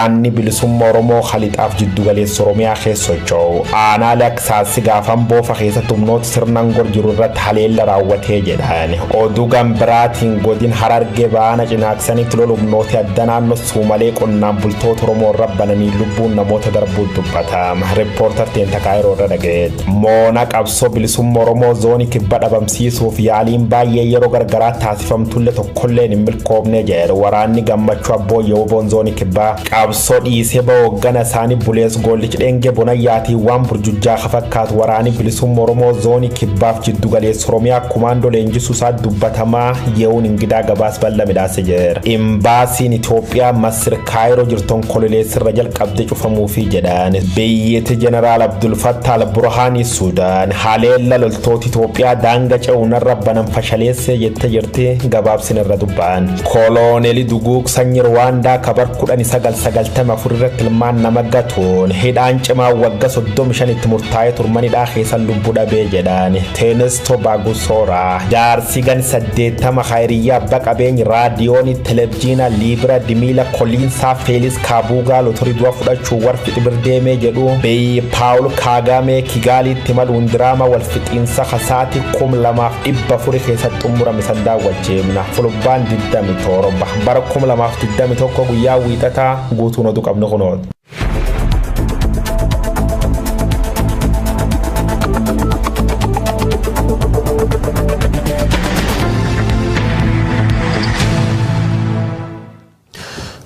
waraanni bilisummaa Oromoo Khalixaaf jiddu galeessa Oromiyaa keessa socho'u aanaalee akka Saassi gaafan boofa keessatti humnoota sirnaan gor jiru irratti haleella raawwatee jedhan oduu gambiraatiin godin Harargee baana cinaaksanitti lolu humnoota adda naannoo Sumalee qonnaan bultoota Oromoo rabbananii lubbuun namoota darbuu dubbatama reporter teenta kaayiroo irra dhaga'eet moona qabsoo bilisummaa Oromoo zoonii kibba dhabamsiisuuf yaaliin baay'ee yeroo gargaraa taasifamtullee tokkolleen hin milkoomne jedhe waraanni gammachuu abbooyyee bonzooni kibba qabsoo dhiisee ba'ooggana isaanii bulees gollichi dheengee bonayyaatii waan burjujjaa fakkaatu waraanni bilisummaa Oromoo zoonii kibbaaf jiddu galeessa Oromiyaa kumaandoo leenjisuu isaa dubbatamaa ye'uun ingidaa gabaas bal'aa midhaase jira imbaasiin Itoophiyaa Masir Kaayiroo jirton kololeessirra jalqabde cufamuufi jedhan biyyatti jeneraal Abdul Fattah al-Burhaanii Suudaan haleella loltoota Itoophiyaa daanga ce'uunarra banan fashaleesse jette jirti gabaabsin irra dubbaan kolooneeli duguug sanyii Rwaandaa kabar 1994 irratti ilmaan nama gatuun hidhaan cimaa wagga 35 itti murtaa'ee turmanidhaa keessan lubbuu dhabee jedhan Teenistoo Baagusoora jaarsi gan 80 Hayriyyaa Baqabeenyi raadiyoonii televiziyoona Liibira Dimiila Koliinsaa Feelis Kaabuugaa lotorii du'a fudhachuu warfixi birdeemee jedhu biyyi Paawul Kaagamee Kigaaliitti maluun diraama walfixiinsa hasaati 2004 keessatti xumurame san daawwacheemna fulbaan 27 bara 2021 guyyaa wiixataa guutuun oduu qabnu kunoot.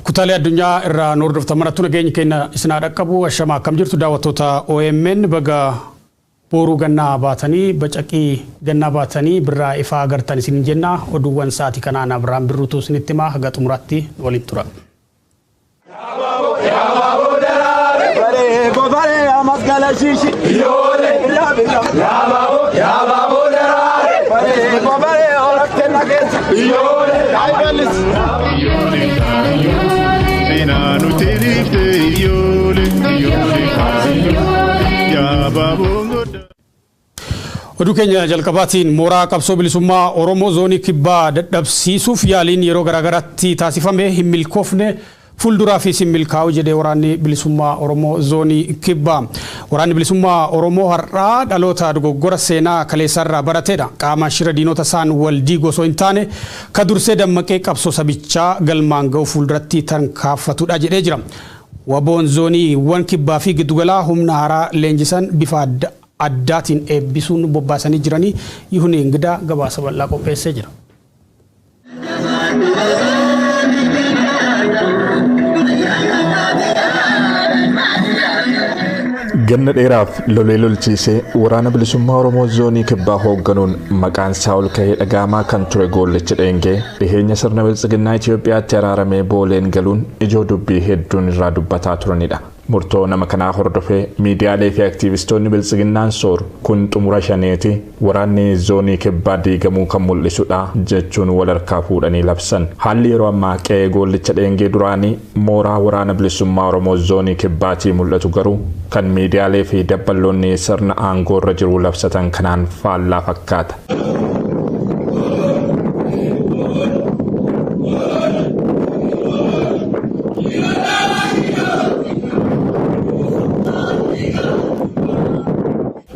kutaalee addunyaa irraa noordofta marattu nageenya keenya isinaa dhaqqabu ashama akkam jirtu daawwattoota OMN baga booruu gannaa baatanii bacaqii gannaa baatanii birraa ifaa agartan isin jenna oduuwwan sa'aatii kanaan Abiraan Birruutu isinitti himaa haga xumuraatti waliin tura. Oduu keenya jalqabaatiin mooraa qabsoo bilisummaa Oromoo zoonii kibbaa dadhabsiisuuf yaaliin yeroo garaagaraatti taasifame hin milkoofne fuulduraa fi sin milkaa'u jedhee waraanni bilisummaa Oromoo zoonii kibbaa. Waraanni bilisummaa Oromoo har'aa dhaloota dogoggora seenaa kaleessarraa barateedha. Qaama shira diinota isaan waldii gosoo hin taane ka dursee dammaqee qabsoo sabichaa galmaan ga'u fuulduratti tarkaanfatudha jedhee jira. Waboon zoonii wan kibbaa fi giddugalaa humna haaraa leenjisan bifa addaatiin eebbisuun bobbaasanii jiranii Yihun Ingidaa gabaasa bal'aa qopheessee jira. ganna dheeraaf lolee lolchiisee waraana bilisummaa Oromoo zoonii kibbaa hoogganuun maqaan isaa ol ka'ee dhagaamaa kan ture Goollichi Dheengee dhiheenya sirna biltsiginnaa Itoophiyaatti araaramee booleen galuun ijoo dubbii hedduun irraa dubbataa turanidha. Murtoo nama kanaa hordofee miidiyaalee fi aktiivistoonni biltsiginnaan sooru kun xumura shaneeti waraanni zoonii kibbaa diigamuu kan mul'isudha jechuun wal harkaa fuudhanii labsan. Haalli yeroo ammaa qe'ee Goollicha Dheengee duraanii mooraa waraana bilisummaa Oromoo zoonii kibbaatii mul'atu garuu kan miidiyaalee fi dabballoonni sirna aangoo irra jiru labsatan kanaan faallaa fakkaata.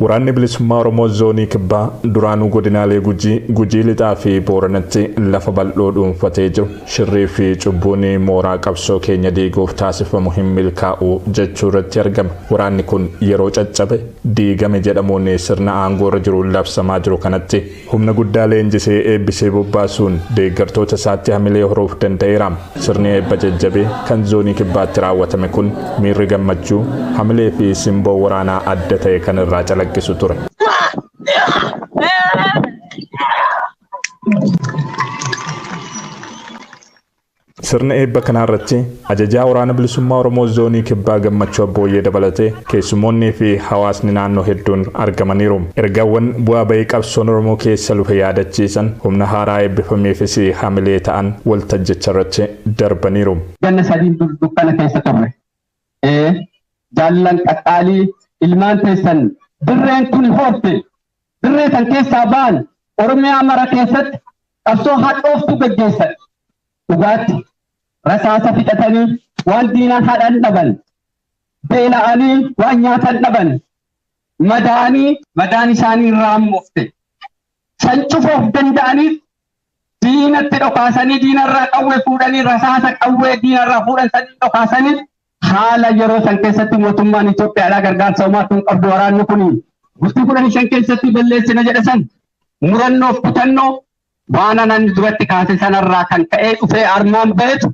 Waraanni bilisummaa Oromoo zoonii kibbaa duraanuu godinaalee Gujii lixaa fi Booranatti lafa bal'oo dhuunfatee jiru shirrii fi cubbuun mooraa qabsoo keenya diiguuf taasifamu hin milkaa'u jechuu irratti argama. Waraanni kun yeroo caccabe diigame jedhamuun sirna aangoo irra jiru labsamaa jiru kanatti humna guddaa leenjisee eebbisee bobbaasuun deeggartoota isaatti hamilee horuuf danda'eera. Sirni eebba jajjabee kan zoonii kibbaatti raawwatame kun miirri gammachuu hamilee fi simboo waraanaa adda ta'e kan irraa calaqqisu ture. Sirna eebba kanarratti ajajaa waraana bilisummaa Oromoo zoonii kibbaa gammachuu abbooyyee dabalatee keessummoonnii fi hawaasni naannoo hedduun argamaniiru. Ergaawwan bu'aa bahii qabsoon Oromoo keessa lufe yaadachiisan humna haaraa eebbifameefis hamilee ta'an waltajjicharratti darbaniiru. Ganna sadii dukkana keessa turre. Jaallan qaxxaalii ilmaan teessan birreen kun hoofte birree san keessaa ba'an Oromiyaa mara keessatti qabsoo hadhooftu gaggeessan. Dhugaatti rasaasa fixatanii waan diinaan hadhan dhaban beela'anii waan nyaatan dhaban madaan isaanii irraa mufte san cufuuf danda'aniif diinatti dhokaasanii diinarraa qawwee fuudhanii rasaasa qawwee diinarraa fuudhan sanii dhokaasanii haala yeroo san keessatti mootummaan Itoophiyaadhaa gargaarsa homaatuun qabdu waraanni kun bultii 15 keessatti balleessina jedhe san murannoof kutannoo waan anan duratti kaase sanarraa kan ka'ee dhufee armaan bahetu.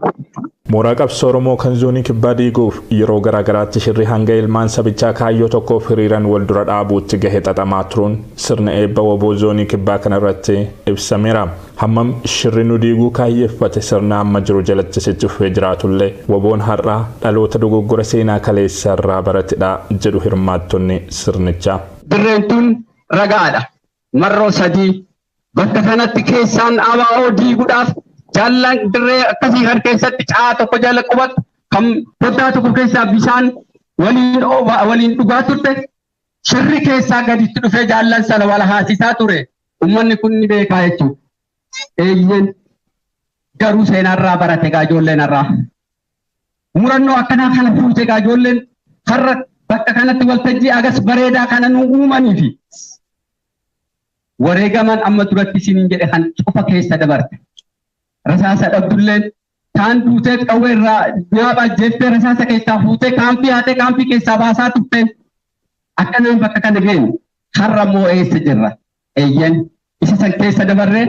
Mooraa qabsoo Oromoo kan zoonii kibbaa diiguuf yeroo garaagaraatti shirri hanga ilmaan sabichaa kaayyoo tokkoof hiriiran wal dura dhaabuutti gahe xaxamaa turuun sirna eebba woboo zoonii kibbaa kanarratti ibsameera. Hammam shirri nu diiguu kaayyeeffate sirna amma jiru jalatti sitti fufee jiraatullee woboon har'aa dhaloota dogoggora seenaa kaleessa irraa baratedha jedhu hirmaattonni sirnichaa. Dirreen tun ragaadha. Marroo 3 bakka kanatti keessaan ABO diiguudhaaf jaallan dirree akkasii kan keessatti caa tokko jaalla qubatu kan foddaa tokko keessaa bishaan waliin dhugaa turte shirri keessaa gaditti dhufee jaallan sana wal haasisaa ture. Uummanni kun ni beekaa jechuudha. Eeyyeen garuu seenaarraa barate ijoolleen irraa. Murannoo akkanaa kana fuute ijoolleen har'a bakka kanatti waltajjii agas bareedaa kana nu uumanii fi wareegaman amma duratti isiniin jedhe kan cufa keessa dabarte. Rasaasa dhabdulleen taan duutee qawwee irraa nyaaphaa jettee rasaasa keessaa fuutee kaampii haatee kaampii keessaa baasaa turteen akkanaan bakka kana geenye har'a moo eessa jirra? Eeyyeen isa san keessa dabarree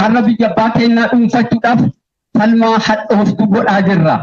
har'a biyya abbaa keenyaa dhuunfachuudhaaf falmaa hadhooftu godhaa jirra.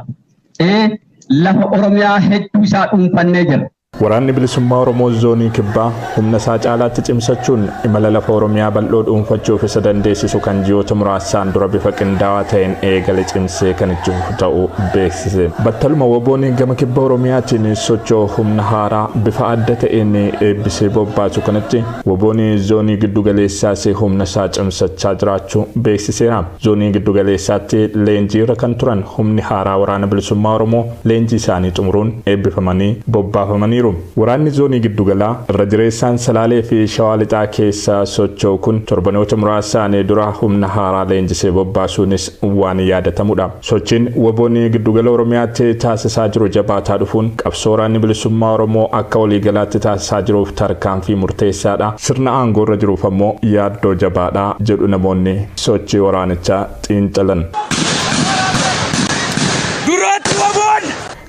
Lafa Oromiyaa hedduu isaa dhuunfannee jira. Waraanni bilisummaa Oromoo zoonii kibbaa humna isaa caalaatti cimsachuun imala lafa Oromiyaa bal'oo dhuunfachuuf isa dandeessisu kan ji'oota muraasaan dura bifa qindaawaa ta'een eegale cimsee kan itti fufu ta'uu beeksise. Battaluma woboon gama kibba Oromiyaatiin socho'u humna haaraa bifa adda ta'een eebbisee bobbaasu kanatti woboon zoonii giddugaleessaas humna isaa cimsachaa jiraachuu beeksiseera. Zoonii giddugaleessaatti leenjii irra kan turan humni haaraa waraana bilisummaa Oromoo leenjii isaanii xumuruun eebbifamanii bobbaafamaniiru. Waraanni zoonii giddugalaa irra jireessaan Salaalee fi Shawaa Lixaa keessa socho'u kun torbanoota muraasaan dura humna haaraa leenjisee bobbaasuunis waan yaadatamudha. Sochiin woboon giddugala Oromiyaatti taasisaa jiru jabaataa dhufuun qabsoo waraanni bilisummaa Oromoo akka waliigalaatti taasisaa jiruuf tarkaanfii murteessaadha. Sirna aangoo irra jiruuf ammoo yaaddoo jabaadha jedhu namoonni sochii waraanichaa xiinxalan.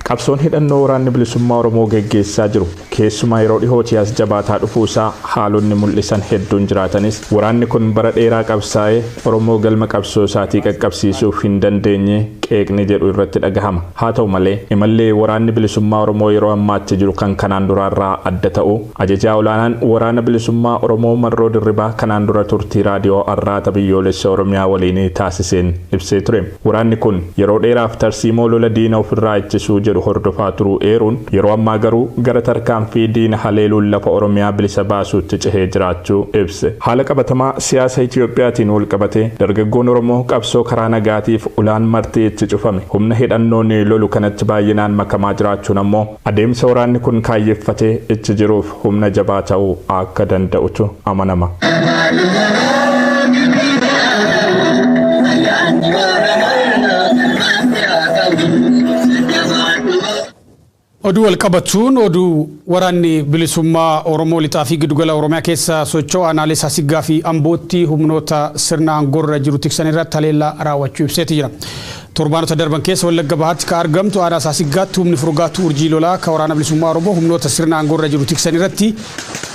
Qabsoon hidhannoo waraanni bilisummaa Oromoo geggeessaa jiru keessumaa yeroo dhihootti as jabaataa dhufuusaa haalonni mul'isan hedduun jiraatanis waraanni kun bara dheeraa qabsaa'ee Oromoo galma qabsoo isaatii qaqqabsiisuuf hin dandeenye qeeqni jedhu irratti dhagahama. Haa ta'u malee imallee waraanni bilisummaa Oromoo yeroo ammaatti jiru kan kanaan duraarraa adda ta'u ajajaa olaanaan waraana bilisummaa Oromoo Marroo Dirribaa kanaan dura turtii raadiyoo Arraata biyyoolessa Oromiyaa waliin taasiseen ibsee ture. Waraanni kun yeroo dheeraaf tarsiimoo lola diina ofirraa ittisuu jedhu hordofaa turuu eeruun yeroo ammaa garuu gara tarkaanfii diina haleeluun lafa Oromiyaa bilisa baasuutti cehee jiraachuu ibse. Haala qabatamaa siyaasa Itiyoophiyaatiin wal qabatee dargaggoon Oromoo qabsoo karaa nagaatiif ulaan martii itti cufame humna hidhannoon lolu kanatti baay'inaan makamaa jiraachuun ammoo adeemsa waraanni kun kaayyeeffatee itti jiruuf humna jabaa ta'uu akka danda'utu amanama. Oduu walqabatuun oduu waraanni bilisummaa Oromoo lixaa fi giddugala Oromiyaa keessa socho'u aanaalee Saasiggaa fi Ambootti humnoota sirna aangorra jiru tiksan irratti haleellaa raawwachuu ibseeti jira. Torbaanota darban keessa Wallagga Bahaatti ka argamtu aanaa Saasiggaatti humni furgaatu urjii lolaa ka waraana bilisummaa Oromoo humnoota sirna aangorra jiru tiksan irratti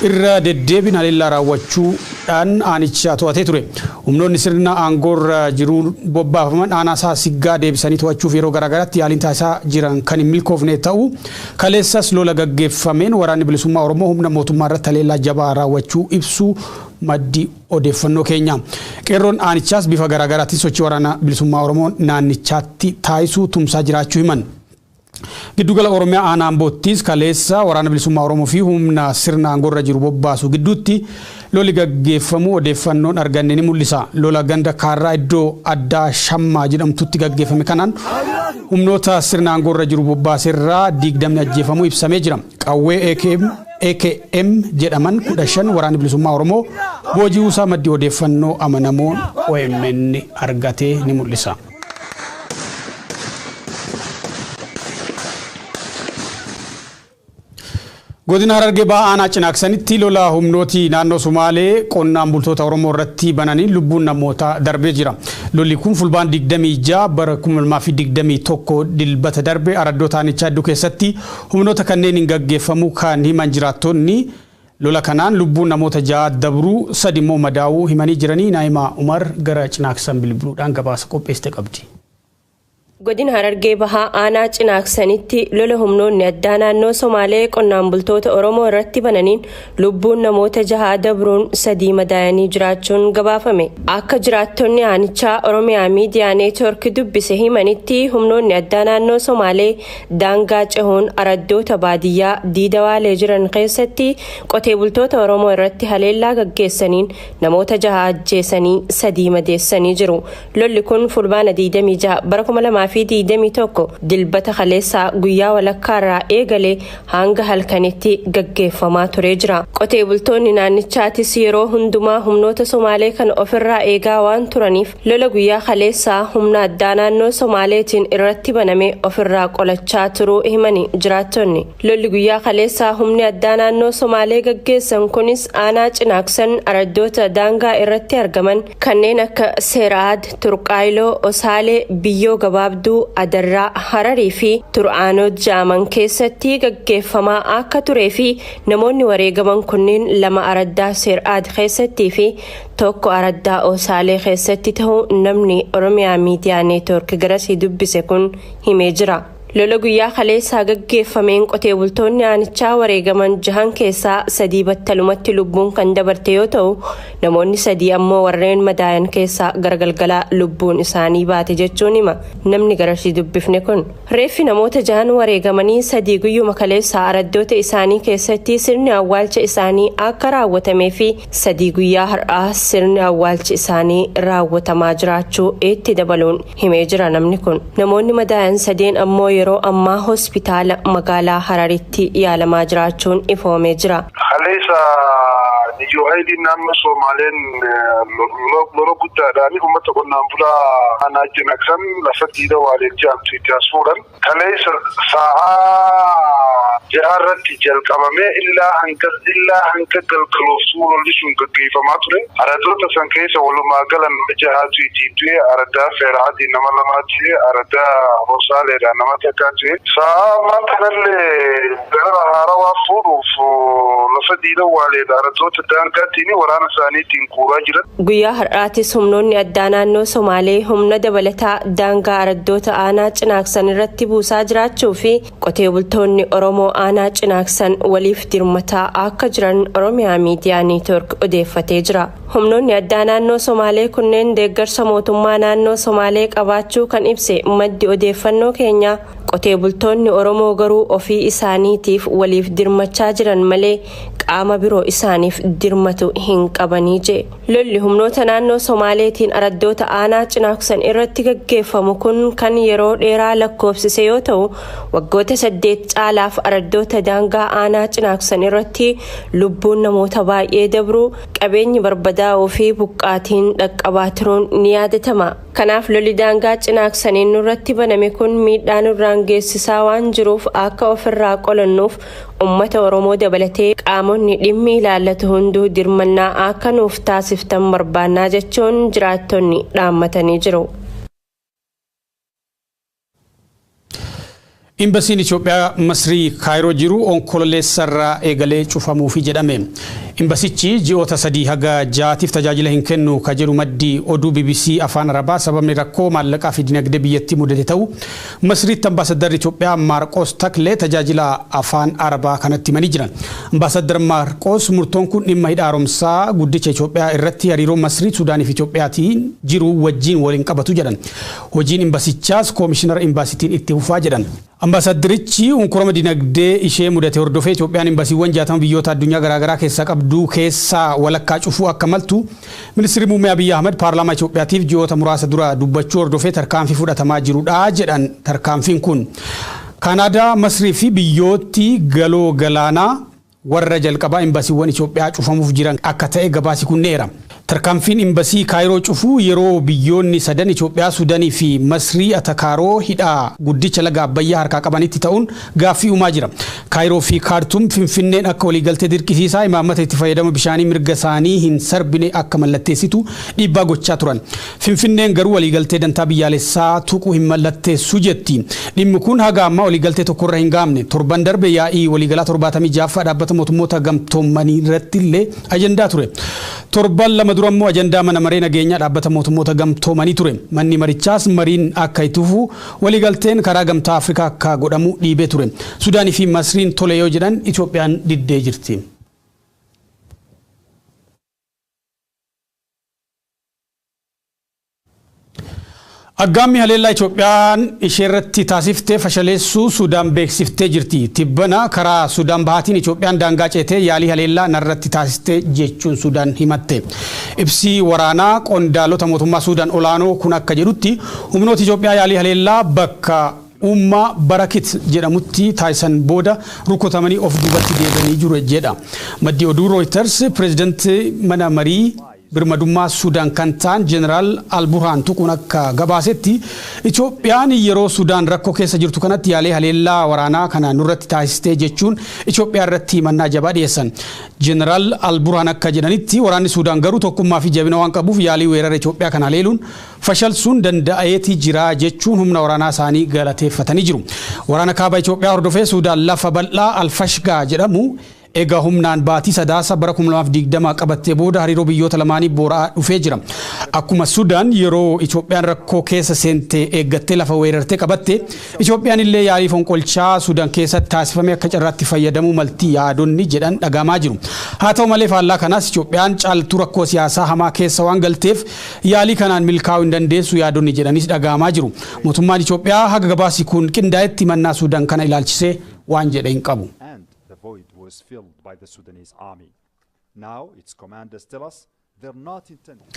irra deddeebiin haleellaa raawwachuudhaan aanicha to'atee ture. Humnoonni sirna aangorra jiru bobbaafaman aanaa Saasiggaa deebisanii to'achuuf yeroo garaagaraatti yaaliin taasisaa jiran kan hin milkoofne ta'uu kaleessas lola gaggeeffameen waraanni bilisummaa Oromoo humna mootummaa irratti haleellaa jabaa raawwachuu ibsu maddi odeeffannoo keenya. Qeerroon aanichaas bifa garaagaraatti sochii waraana bilisummaa Oromoo naannichaatti taasisuu tumsaa jiraachuu himan. Giddugala Oromiyaa aanaa Amboottis kaleessa waraana bilisummaa Oromoo fi humna sirna aangorra jiru bobbaasu gidduutti loli gaggeeffamu odeeffannoon arganne ni mul'isa. Lola ganda kaarraa iddoo addaa Shammaa jedhamtutti gaggeeffame kanaan humnoota sirna aangorra jiru bobbaaserraa 20 ajjeefamuu ibsamee jira. Qawwee AKM jedhaman 15 waraana bilisummaa Oromoo booji'uu isaa maddi odeeffannoo amanamoon OMN argatee ni mul'isa. Godina Harargee Bahaa aanaa Cinaaksanitti lola humnooti naannoo Somaalee qonnaan bultoota Oromoo irratti bananii lubbuun namoota darbee jira. Lolli kun fulbaan 26 bara 2021 dilbata darbe araddoota aanichaa hedduu keessatti humnoota kanneen hin gaggeeffamu kan himan jiraattonni lola kanaan lubbuun namoota 6 dabruu 3 immoo madaa'uu himanii jiranii. Naa'imaa Umar gara Cinaaksan bilbiluudhaan gabaasa qopheessite qabdi. Godina Harargee Bahaa aanaa Cinaaksanitti lola humnoonni addaa naannoo Somaalee qonnaan bultoota Oromoo irratti bananiin lubbuun namoota 6 dabruun 3 madaa'anii jiraachuun gabaafame. Akka jiraattonni aanichaa Oromiyaa Miidiyaa Neetwork dubbise himanitti humnoonni addaa naannoo Somaalee daangaa cehuun araddoota baadiyyaa diidawaalee jiran keessatti qotee bultoota Oromoo irratti haleellaa gaggeessaniin namoota 6 ajjeesanii 3 madeessanii jiru. Lolli kun fulbaana 26 bara 2021 dilbata kaleessaa guyyaa walakkaarraa eegalee hanga halkanitti gaggeeffamaa turee jira. Qotee bultoonni naannichaatis yeroo hundumaa humnoota Somaalee kan ofirraa eegaa waan turaniif lola guyyaa kaleessaa humna addaa naannoo Somaaleetiin irratti baname ofirraa qolachaa turuu himani jiraattonni. Lolli guyyaa kaleessaa humni addaa naannoo Somaalee gaggeessan kunis aanaa Cinaaksan araddoota daangaa irratti argaman kanneen akka Seeraad, Turqaayiloo, Osaalee, Biyyoo Gabaabduu, Adarraa, Hararii fi Tur'aanoo jaaman keessatti gaggeeffamaa akka turee fi namoonni wareegaman kunneen 2 araddaa Seeraad keessattii fi 1 araddaa Osaalee keessatti ta'uu namni Oromiyaa Miidiyaa Neetwork garasii dubbise kun himee jira. Lola guyyaa kaleessaa gaggeeffameen qotee bultoonni aanichaa wareegaman 6 keessaa 3 battalumatti lubbuun kan dabarte yoo ta'u namoonni 3 ammoo warreen madaayan keessaa garagalgalaa lubbuun isaanii baate jechuun hima namni garasii dubbifne kun. Reeffi namoota 6 wareegamanii 3 guyyuma kaleessaa araddoota isaanii keessatti sirni awwaalcha isaanii akka raawwatamee fi 3 guyyaa har'aa sirni awwaalchi isaanii raawwatamaa jiraachuu itti dabaluun himee jira namni kun. Namoonni madaayan 3 ammoo yeroo ammaa hospitaala magaalaa Hararitti yaalamaa jiraachuun ifoomee jira. Niyyoo haydiin naannoo Somaaleen lola guddaadhaan uummata qonnaan bulaa aanaa Cinaaksan lafa diidawaalee jedhamtu itti as fuudhan. Kaleessa sa'aa 6 irratti jalqabamee illaa hanga galgalooftuu lolli sun gaggeeffamaa ture. Araddoota san keessa walumaa galan 6 itti du'e araddaa Seeraadii nama 2 du'e araddaa Hosaaleedhaan nama 1 du'e. Sa'aa maanta kanallee gara haarawaa fuudhuuf lafa diidawaalee araddoota daangaattiin waraana isaaniitiin kuuraa jiran. Guyyaa har'aatis humnoonni addaa naannoo Somaalee humna dabalataa daangaa araddoota aanaa Cinaaksan irratti buusaa jiraachuu fi qotee bultoonni Oromoo aanaa Cinaaksan waliif dirmataa akka jiran Oromiyaa Miidiyaa Neetwork odeeffatee jira. Humnoonni addaa naannoo Somaalee kunneen deeggarsa mootummaa naannoo Somaalee qabaachuu kan ibse maddi odeeffannoo keenya qotee bultoonni Oromoo garuu ofii isaaniitiif waliif dirmachaa jiran malee qaama biroo isaaniif dirmatu hin qabanii jedhe. Lolli humnoota naannoo Somaaleetiin araddoota aanaa Cinaaksan irratti gaggeeffamu kun kan yeroo dheeraa lakkoofsise yoo ta'u waggoota 8 caalaaf araddoota daangaa aanaa Cinaaksan irratti lubbuun namoota baay'ee dabruu qabeenyi barbadaa'uu fi buqqaatiin dhaqqabaa turuun ni yaadatama. Kanaaf lolli daangaa Cinaaksaniin nurratti baname kun miidhaa nurraan geessisaa waan jiruuf akka ofirraa qolannuuf ummata Oromoo dabalatee qaamonni dhimmi ilaallatu hunduu dirmannaa akka nuuf taasiftan barbaannaa jechuun jiraattonni dhaammatanii jiru. Imbasiin Itoophiyaa Masrii Kaayiroo jiru onkololeessarraa eegalee cufamuufi jedhame. Imbasichi ji'oota 3 haga 6tiif tajaajila hin kennu ka jedhu maddi oduu BBC afaan Arabaa sababni rakkoo maallaqaa fi dinagdee biyyattii mudate ta'u Masriitti ambaasaddarri Itoophiyaa Maarqos Taklee tajaajila afaan Arabaa kanatti himanii jiran. Ambaasaddar Maarqos murtoon kun dhimma hidha haaromsaa guddicha Itoophiyaa irratti hariiroo Masrii Suudaanii fi Itoophiyaatiin jiru wajjin waliin qabatu jedhan. Hojiin imbasichaas koomishinara imbasiitiin itti fufaa jedhan. Ambaasaddarichi unkurama dinagdee ishee mudate hordofee Itoophiyaan imbasiiwwan 60 biyyoota addunyaa garaagaraa keessaa qabdu keessaa walakkaa cufuu akka maltu ministeerri muummee Abiy Ahmed paarlaamaa Itoophiyaatiif ji'oota muraasa dura dubbachuu hordofee tarkaanfii fudhatamaa jirudha jedhan. Tarkaanfiin kun Kanaadaa, Masrii fi biyyooti galoo galaanaa warra jalqabaa imbasiiwwan Itoophiyaa cufamuuf jiran akka ta'e gabaasi kun neera. Tarkaanfiin imbasii Kaayiroo cufuu yeroo biyyoonni sadan Itoophiyaa, Sudaanii fi Masrii Atakaaroo hidhaa guddicha laga Abbayyaa harkaa qabanitti ta'uun gaaffii uumaa jira. Kaayiroo fi Kaartuum Finfinneen akka waliigaltee dirqisiisaa imaammata itti fayyadama bishaanii mirga isaanii hin sarbine akka mallatteessitu dhiibbaa gochaa turan. Finfinneen garuu waliigaltee dantaa biyyaalessaa tuquu hin mallatteessu jetti. Dhimmi kun haga ammaa waliigaltee tokkorra hin gaamne. Torban darbe yaa'ii waliigalaa 76ffaa dhaabbata mootummoota gamtoomanii irratti illee ajandaa ture. Torban lama dura immoo ajandaa mana maree nageenyaa dhaabbata mootummoota gamtoomanii ture. Manni marichaas mariin akka itti fufu waliigalteen karaa gamtaa Afrikaa akka godhamu dhiibee ture. Sudaanii fi Masriin tole yoo jedhan Itoophiyaan diddee jirti. Aggaammi haleellaa Itoophiyaan isheerratti taasiftee fashaleessuu Sudaan beeksiftee jirti. Tibbana karaa Sudaan bahaatiin Itoophiyaan daangaa ceetee yaalii haleellaa narratti taasistee jechuun Sudaan himatte. Ibsi waraanaa qondaalota mootummaa Sudaan olaanoo kun akka jedhutti humnoota Itoophiyaa yaalii haleellaa bakka Umma Barakit jedhamutti taasisan booda rukutamanii of duubatti deebi'anii jiru jedha. Maddi oduu Reuters pireezidantii mana marii birmadummaa Sudaan kan ta'an Jeneraal Alburhaan tuquun akka gabaasetti Itoophiyaan yeroo Sudaan rakkoo keessa jirtu kanatti yaalii haleellaa waraanaa kana nurratti taasistee jechuun Itoophiyaa irratti himannaa jabaa dhiyeessan. Jeneraal Alburhaan akka jedhanitti waraanni Sudaan garuu tokkummaa fi jabina waan qabuuf yaalii weerara Itoophiyaa kana haleeluun fashalsuun danda'eetii jira jechuun humna waraanaa isaanii galateeffatanii jiru. Waraana kaaba Itoophiyaa hordofee Sudaan lafa bal'aa Alfashgaa jedhamu Ega humnaan baatii sadaasa bara 2020 qabattee booda hariiroo biyyoota lamaanii boora'aa dhufee jira. Akkuma Sudaan yeroo Itoophiyaan rakkoo keessa seentee eeggattee lafa weerartee qabatte, Itoophiyaan illee yaalii fonqolchaa Sudaan keessatti taasifame akka carraatti fayyadamuu maltii yaadonni jedhan dhagamaa jiru. Haa ta'u malee faallaa kanaas Itoophiyaan caaltuu rakkoo siyaasaa hamaa keessa waan galteef yaalii kanaan milkaa'uu hin dandeessu yaadonni jedhanis dhagamaa jiru. Mootummaan Itoophiyaa haga gabaasi kun qindaa'etti mannaa Sudaan kana ilaalchisee waan jedhe hin qabu. Was filled by the Sudanese army. Now its commanders tell us they're not intending.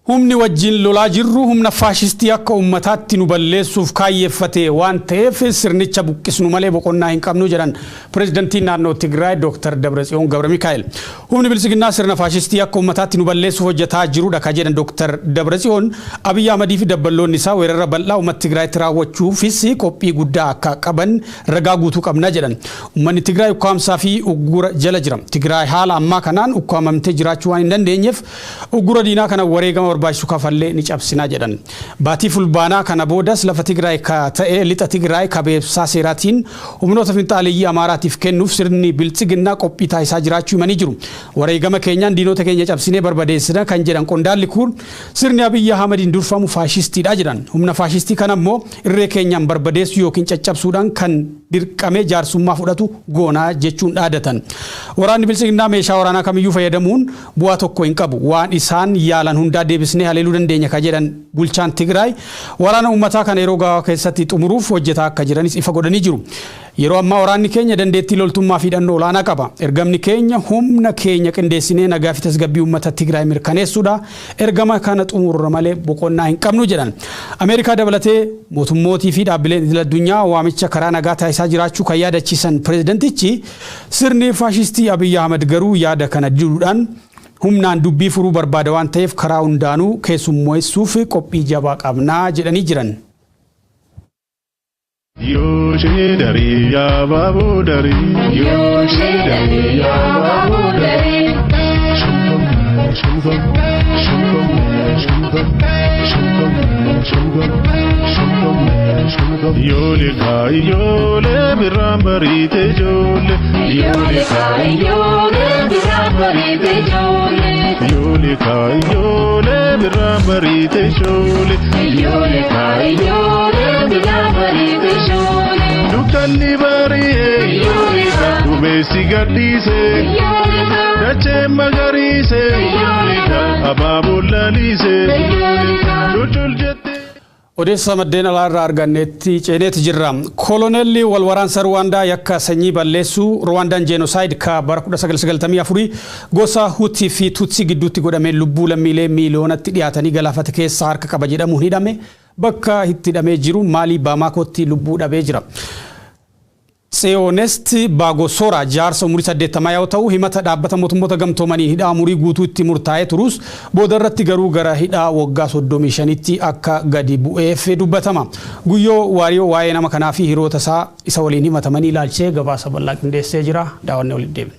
Humni wajjin lolaa jirru humna faashistii akka ummataatti nu balleessuuf kaayyeeffate waan ta'eef sirnicha buqqisnu malee boqonnaa hin qabnu jedhan pireezidantiin naannoo Tigraay Dr. Dabratsiyoon Gabramikaa'el. Humni bilisiginnaa sirna faashistii akka ummataatti nu balleessuuf hojjetaa jirudha ka jedhan Dr. Dabratsiyoon Abiyyi Ahmadii fi dabballoonni isaa weerara bal'aa uummata Tigraayitti raawwachuufis qophii guddaa akka qaban ragaa guutuu qabna jedhan. Uummanni Tigraay ukkaamsaa fi uggura jala jira. Tigraay haala ammaa kanaan ukkaamamtee jiraachuu waan hin dandeenyeef uggura diinaa kana wareegama barbaachisu kafallee ni cabsinaa jedhan. Baatii fulbaanaa kana boodas lafa Tigraay ka ta'e lixa Tigraay ka beebsaa seeraatiin humnoota finxaaleeyyii Amaaraatiif kennuuf sirni bilisiginnaa qophii taasisaa jiraachuu himanii jiru. Wareegama keenyaan diinota keenya cabsinee barbadeessina kan jedhan qondaalli kun sirni Abiyyi Ahmadiin durfamu faashistiidha jedhan. Humna faashistii kana immoo irree keenyaan barbadeessuu yookiin caccabsuudhaan kan dirqamee jaarsummaa fudhatu goonaa jechuun dhaadatan. Waraanni bilisiginnaa meeshaa waraanaa kamiyyuu fayyadamuun bu'aa tokko hin qabu. Waan isaan yaalan hundaa deebisnee haleeluu dandeenya ka jedhan bulchaan Tigraay waraana uummataa kana yeroo gahaa keessatti xumuruuf hojjetaa akka jiranis ifa godhanii jiru. Yeroo ammaa waraanni keenya dandeettii loltummaa fi hidhannoo olaanaa qaba. Ergamni keenya humna keenya qindeessinee nagaa fi tasgabbii uummata Tigraay mirkaneessuudha. Ergama kana xumurra malee boqonnaa hin qabnu jedhan. Ameerikaa dabalatee mootummootii fi dhaabbileen idil addunyaa waamicha karaa nagaa taasisaa jiraachuu kan yaadachiisan pireezidantichi sirni faashistii Abiyyi Ahmad garuu yaada kana diduudhaan humnaan dubbii furuu barbaada waan ta'eef karaa hundaanuu keessummeessuuf qophii jabaa qabnaa jedhanii jiran. Yoshee darii yaa baaboo darii. Yoshee darii yaa baaboo darii. Shumbam shumbam shumbam shumbam shumbam shumbam shumbam. Yoole kaayi yoole biraan bariite joole. Yoole kaayi yoole biraan bariite joole. Yoole kaayi yoole biraan bariite joole. Yoole kaayi yoole biraan bariite joole. Dukkanni bari'ee duumessi gadhiisee dachee magariisee abaaboon lalisee cuccul jettee. Odeessa maddeen alaarraa arganneetti ceeneeti jirra. Kolonelli walwaraansa Ruwaandaa yakka sanyii balleessuu Ruwaandaan jenosaayid ka bara 1994 gosa Hutii fi Tutsi gidduutti godhame lubbuu lammiilee miiliyoonatti dhiyaatanii galaafate keessa harka qaba jedhamuun hidhame bakka itti hidhamee jiru Maalii Baamaakotti lubbuu dhabee jira. Seonest Bagosora jaarsa umurii 80 yoo ta'u himata dhaabbata mootummoota gamtoomanii hidhaa umurii guutuutti murtaa'ee turus boodarratti garuu gara hidhaa waggaa 35tti akka gadi bu'eef dubbatama. Guyyoo Waariyoo waa'ee nama kanaa fi hiriyoota isaa isa waliin himatamanii ilaalchee gabaasa bal'aa qindeessee jira. Daawwannee waliin deemna.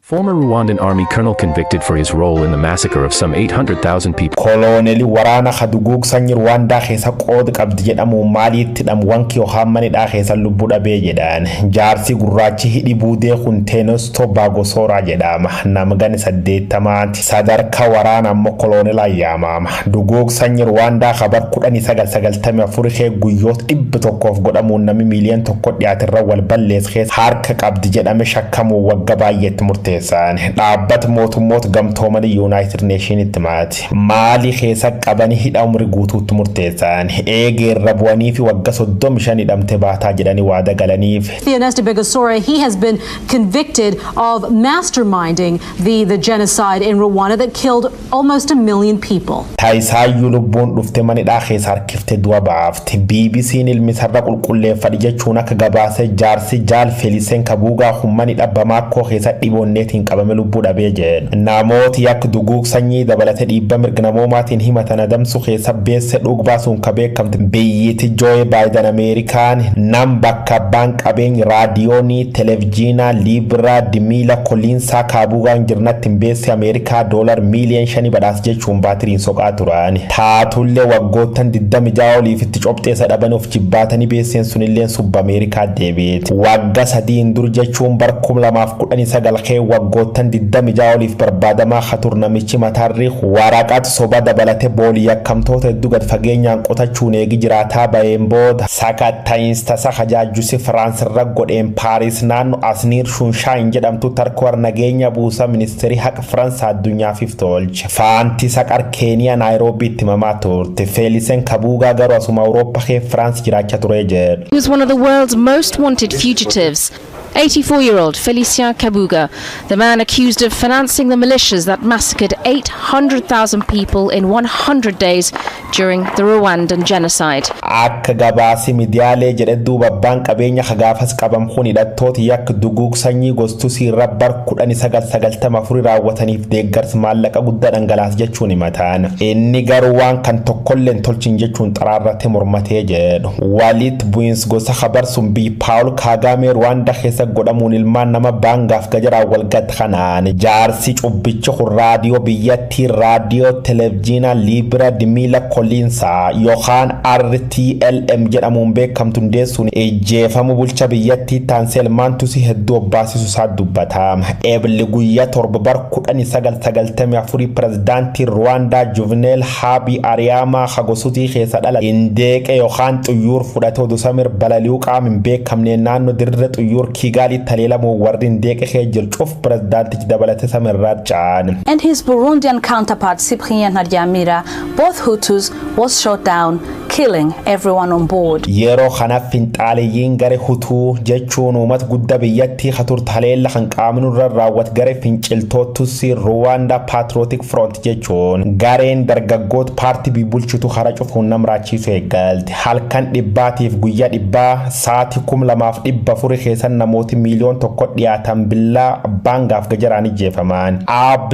Former Rwandan army colonel convicted for his role in the massacre of some 800,000 people. Koloneli waraana Khadugug sanyi Rwanda keessa qood qabdi jedhamu maaliitti dhamwanki Yohaammanidha keessa lubbuu dhabee jedhan. Jaarsi gurraachi hidhi buudee Kunteenostoo Bagosora jedhama. Namgani 80 sadarka waraana ammoo kolonela yaamama. Dugug sanyi Rwanda khabar 1994 kee guyyoota 100 godhamuun nami miiliyoona 1 dhiyaatirra wal ballees keessa harka qabdi jedhame shakkamu wagga baay'eetti murtee dhaabbata mootummoota gamtoomanii United Nations maati maali keessa qabanii hidha umrii guutuutti murteessan eegeerra bu'anii fi wagga 35 hidhamte baataa jedhanii waada galaniif. Theoneste Bagosora, he has been convicted of masterminding the genocide in Rwanda that killed almost 1 million people. Taayisaayyuu lubbuun dhufte manidhaa keessa harkifte du'a baafte. BBC'n ilmi sarara qulqulleeffadhi jechuun akka gabaase jaarsi jaal Felicien Kabuga hummanidha Bamaakoo keessa dhiboonne qabame lubbuu dhabee jedhe. Namooti yak Dugug sanyii dabalate dhiibba mirga namoomaatiin himatan adamsu keessa beesse dhugbaasuun ka beekamte biyyiti Joe Biden Ameerikaan nam bakka abbaan qabeenya raadiyoonii televijiinaa Libra Dimila Koliinsaa Kabugaan jirnatti beesse Ameerikaa $5 miiliyoona badhaas jechuun baatiriin soqaa turan. Taatullee waggoottan 26 oliif itti copheessa dhaban of jibbaatanii beesseen sunilleen subba Ameerikaa deebi'eeti. Wagga 3 dur jechuun bar 2019 kee waggoottan 26 oliif barbaadamaa khatur namichi mataarri waraqat soba dabalate boolii yakkamtoota hedduu gad fageenyaan qotachuun eegi jiraataa baheen booda sakatta'iinsa hajaajjusi Firaансirra godheen Paaris naannoo Asniir Shunshaayinn jedhamtu tarkoor nageenya buusa ministeerii haqa Firaansaa addunyaaf iftolche. Faanti saqar Keeniyaa Naayiroobiitti himamaa turte. Felicien Kabuga garuu asuma Awurooppaa kee Firaans jiraachaa ture jedhu. He was one of the world's most wanted fugitives. 84-year-old Felicien Kabuga, the man accused of financing the militias that massacred 800,000 people in 100 days during the Rwandan genocide. Akka gabaasi miidiyaalee jedhe duuba abbaan qabeenya hagaafas qabam kun hidhattooti yak Dugug sanyii gostusii rabbar 1994 raawwataniif deeggarsa maallaqa guddaa dhangalaas jechuun himataan. Inni garuu waan kan tokkolleen tolchin jechuun xaraarratti mormatee jedhu. Walitti bu'iinsa gosa habarsuun biyyi Paul Kagame Rwanda keessa godhamuun ilmaan nama baangaaf gajaraa walgat kanaan jaarsi cubbichi kun raadiyoo biyyattii raadiyoo televijiinaa Libra Dimila Koliinsaa yookaan RTLM jedhamuun beekamtu hundeessuun ejjeefamu bulcha biyyattii taanseelmaan tusi hedduu obbaasisu isaa dubbata. Eebli guyyaa 7 bar 1994 pirezidaantii Rwaandaa Juvenal Habi Ariyamaa hagosutii keessa dhala indeeqe yookaan xuyyuur fudhate odusamir balali'uu qaamin beekamne naannoo dirree xuyyuur Kigali taleelamoo warrin deeqe keejjir cuf pirezidaantichi dabalate samirraa caan. And his Burundian counterpart Cyprien Ntaryamira, both Hutus, was shot down, killing everyone on board. Yeroo kana finxaaleeyyiin gare Hutuu jechuun uummata guddaa biyyattii khatur taleella kan qaaminurra raawwat gare finciltootusi Rwanda Patriotic Front jechuun gareen dargaggoota paartii bulchitu hara cufuun namraachiisu eegalte. Halkan dhibbaatiif guyyaa dhibbaa sa'aatii 2004 keessa namooti miiliyoon 1 dhiyaatan billaa baangaaf gajaraan ijjeefaman.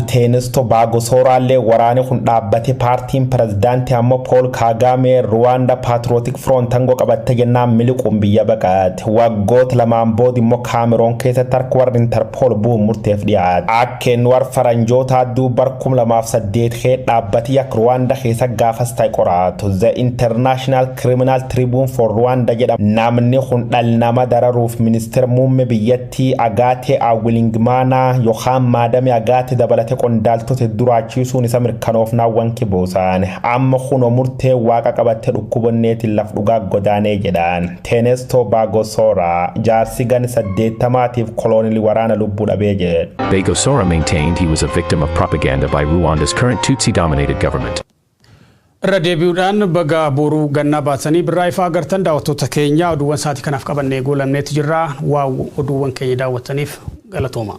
Theoneste Bagosora waraane kun dhaabbate paartiin pirezidaantii ammoo Paul Kagame Rwanda Patriotic Front tango qabatte jennaan miliquun biyya baqaate. Waggoota lamaan booda immoo Cameroon keessatti harka warri Interpol bu'uun murteef dhiyaate. Akkeen war faranjoota duubar 2008 kee dhaabbati yak Rwanda keessa gaafas ta'e qoraatu. The International Criminal Tribune for Rwanda jedhama. Namni kun dhalnama dararuuf ministeera muummee biyyattii Agaate Awilingmaana yookaan maadame Agaate dabalate qondaaltota duraachiisuun isa mirkanoofnaa wanki boosaan. Amma kun murtee waaqa qabatte dhukkubanneetiin laf dhugaa godaanee jedhaan. Theoneste Bagosora jaarsi gan 80tiif koloneli waraana lubbuu dhabee jedhe. Bagosora maintained he was a victim of propaganda by Rwanda's current Tutsi-dominated government. Irra deebi'uudhaan baga boruu gannaa baatanii birraa ifaa agartan daawwattoota keenya oduuwwan sa'aatii kanaaf qabannee goolamneeti jirra. Waa oduuwwan keenya daawwattaniif galatooma.